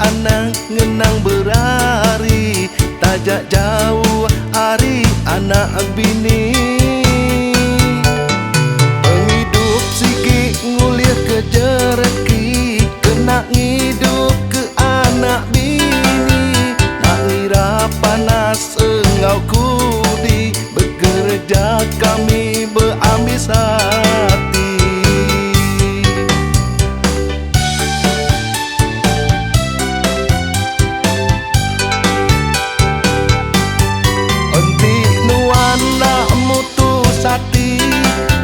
anang ngenang berari, tajak jauh hari anak bini. Penghidup sikit ngulir ke jereki, kena ngidup ke anak bini. Nak ngira panas engau kudi, bekerja kami berambis hati. Entik nuan nak mutus hati,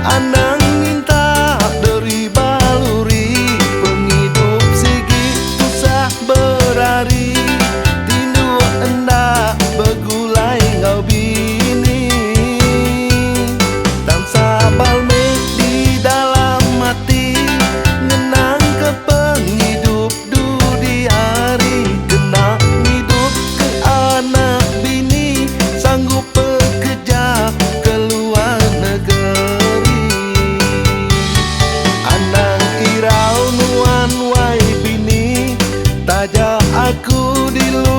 anang minta dari baluri. Penghidup sigi susah berari, tindu endak bergulai ngau bini. Tak sabar di dalam hati, ngenang ke penghidup dudi hari. Kena hidup ke anak bini, sanggup bekerja ke luar negeri. Anang irau nuan wai bini, tajak aku di luar